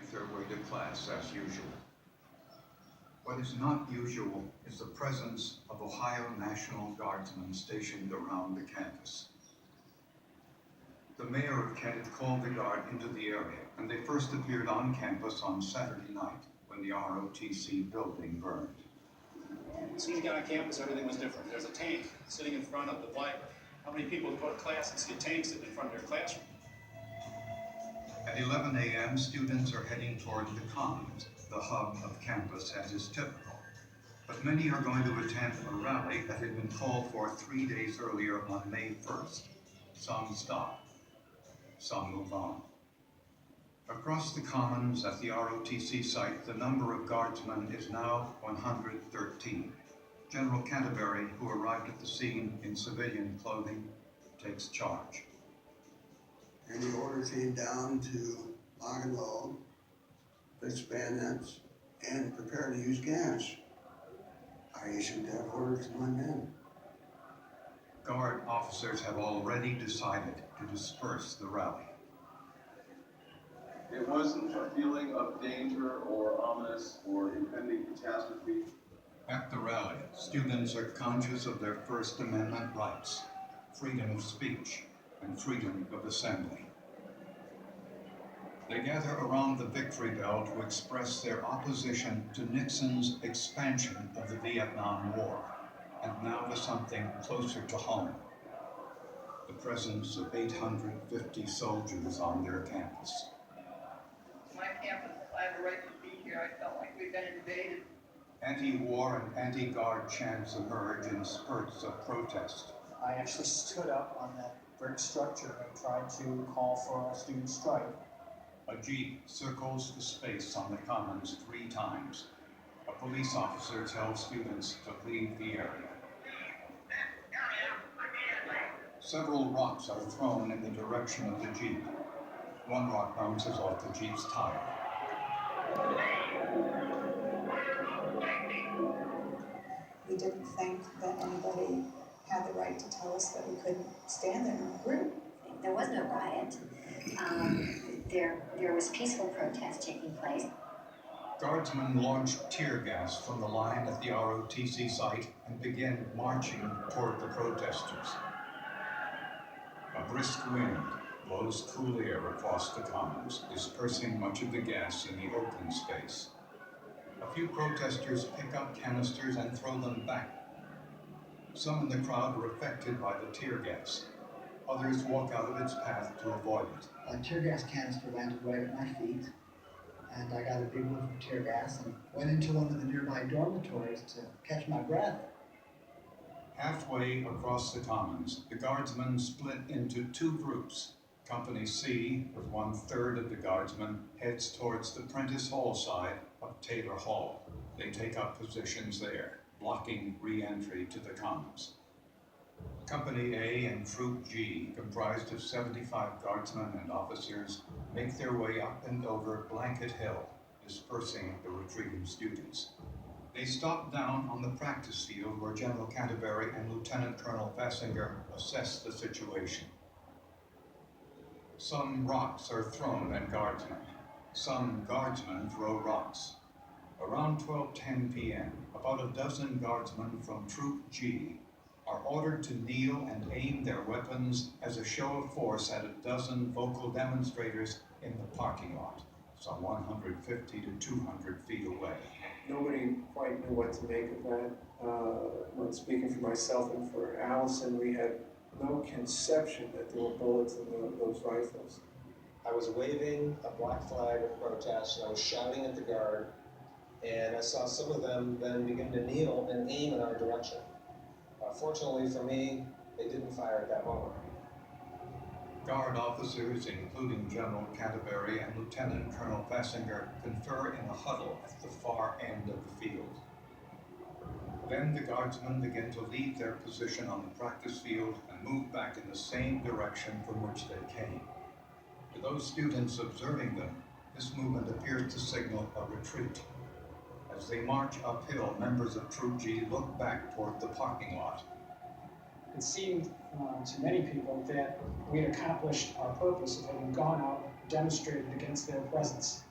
make their way to class as usual. What is not usual is the presence of Ohio National Guardsmen stationed around the campus. The mayor of Kent called the Guard into the area, and they first appeared on campus on Saturday night when the ROTC building burned. As soon as you got on campus, everything was different. There's a tank sitting in front of the library. How many people go to class and see a tank sitting in front of their classroom? At 11 a.m., students are heading toward the Commons, the hub of campus as is typical. But many are going to attend a rally that had been called for 3 days earlier on May 1st. Some stop, some move on. Across the Commons at the ROTC site, the number of guardsmen is now 113. General Canterbury, who arrived at the scene in civilian clothing, takes charge. And the order came down to lock and load, fix bayonets, and prepare to use gas. I issued that order to my men. Guard officers have already decided to disperse the rally. It wasn't a feeling of danger or ominous or impending catastrophe. At the rally, students are conscious of their First Amendment rights, freedom of speech, and freedom of assembly. They gather around the Victory Bell to express their opposition to Nixon's expansion of the Vietnam War, and now to something closer to home, the presence of 850 soldiers on their campus. My campus, I have a right to be here. I felt like we've been invaded. Anti-war and anti-guard chants emerge in spurts of protest. I actually stood up on that brick structure and tried to call for a student strike. A jeep circles the space on the Commons 3 times. A police officer tells students to leave the area. Several rocks are thrown in the direction of the jeep. One rock bounces off the jeep's tire. We didn't think that anybody had the right to tell us that we couldn't stand there in a group. There was no riot. There was peaceful protest taking place. Guardsmen launched tear gas from the line at the ROTC site and began marching toward the protesters. A brisk wind blows cool air across the Commons, dispersing much of the gas in the open space. A few protesters pick up canisters and throw them back. Some in the crowd are affected by the tear gas. Others walk out of its path to avoid it. A tear gas canister landed right at my feet, and I got a big whiff of tear gas and went into one of the nearby dormitories to catch my breath. Halfway across the Commons, the guardsmen split into 2 groups. Company C, with 1/3 of the guardsmen, heads towards the Prentice Hall side of Taylor Hall. They take up positions there, blocking re-entry to the Commons. Company A and Troop G, comprised of 75 guardsmen and officers, make their way up and over Blanket Hill, dispersing the retreating students. They stop down on the practice field where General Canterbury and Lieutenant Colonel Fassinger assess the situation. Some rocks are thrown at guardsmen. Some guardsmen throw rocks. Around 12:10 p.m., about a dozen guardsmen from Troop G are ordered to kneel and aim their weapons as a show of force at a dozen vocal demonstrators in the parking lot, some 150 to 200 feet away. Nobody quite knew what to make of that. When speaking for myself and for Allison, we had no conception that there were bullets in those rifles. I was waving a black flag of protest, and I was shouting at the guard, and I saw some of them then begin to kneel and aim in our direction. Fortunately for me, they didn't fire at that moment. Guard officers, including General Canterbury and Lieutenant Colonel Fassinger, confer in a huddle at the far end of the field. Then the guardsmen begin to leave their position on the practice field and move back in the same direction from which they came. To those students observing them, this movement appears to signal a retreat. As they march uphill, members of Troop G look back toward the parking lot. It seemed to many people that we had accomplished our purpose of having gone out, demonstrated against their presence.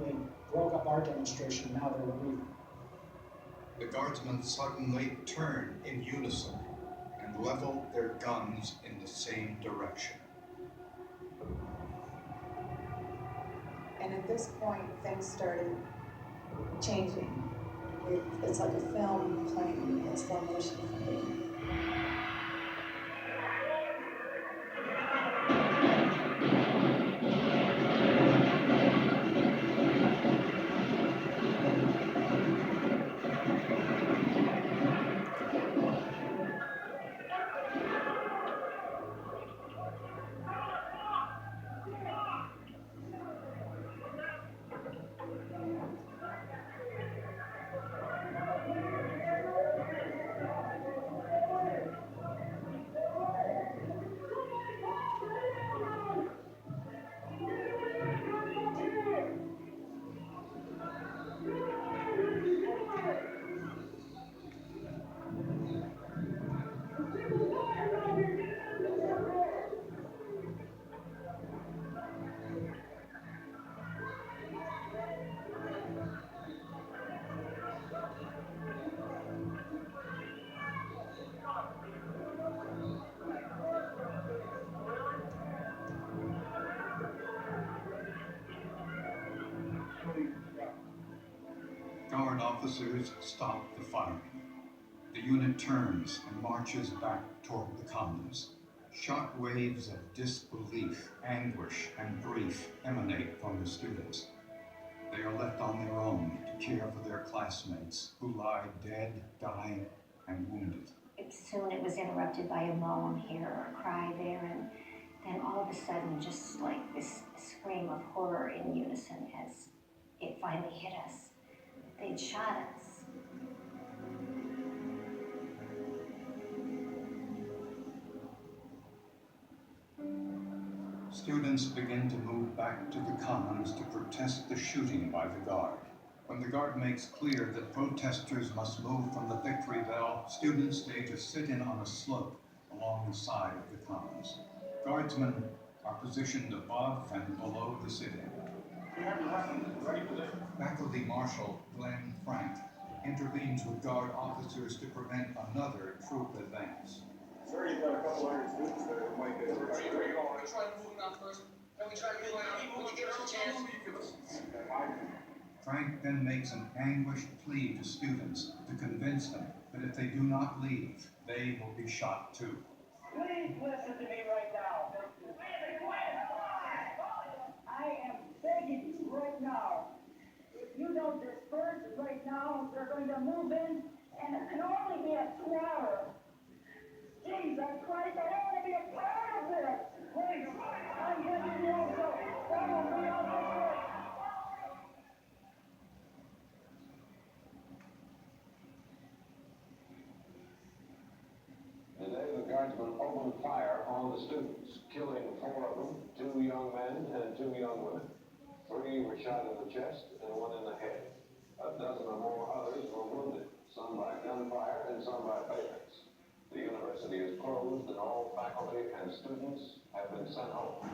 they broke up our demonstration, now they were leaving. The guardsmen suddenly turned in unison and leveled their guns in the same direction. And at this point, things started changing. It's like a film playing in slow motion for me. Guard officers stop the firing. The unit turns and marches back toward the commons. Shock waves of disbelief, anguish, and grief emanate from the students. They are left on their own to care for their classmates who lie dead, dying, and wounded. Soon it was interrupted by a moan here or a cry there, and then all of a sudden, just like this scream of horror in unison as it finally hit us. They'd shot us. Students begin to move back to the commons to protest the shooting by the guard. When the guard makes clear that protesters must move from the Victory Bell, students stage a sit-in on a slope along the side of the commons. Guardsmen are positioned above and below the sit-in. Faculty Marshal Glenn Frank intervenes with guard officers to prevent another troop advance. Sir, you've got a couple hundred students there that might get hurt. Are you going? Can we try to move them out first? Can we try to move them out? Would you give us a chance? Frank then makes an anguished plea to students to convince them that if they do not leave, they will be shot too. Please listen to me right now. I am begging you right now. If you don't disperse right now, they're going to move in, and it can only be a 2-hour. Jesus Christ, I don't want to be a part of this. Please, I'm begging you also. Follow me on this way. Today, the guardsmen opened fire on the students, killing 4 of them, 2 young men and 2 young women. 3 were shot in the chest and 1 in the head. A dozen or more others were wounded, some by gunfire and some by bayonets. The university is closed and all faculty and students have been sent home.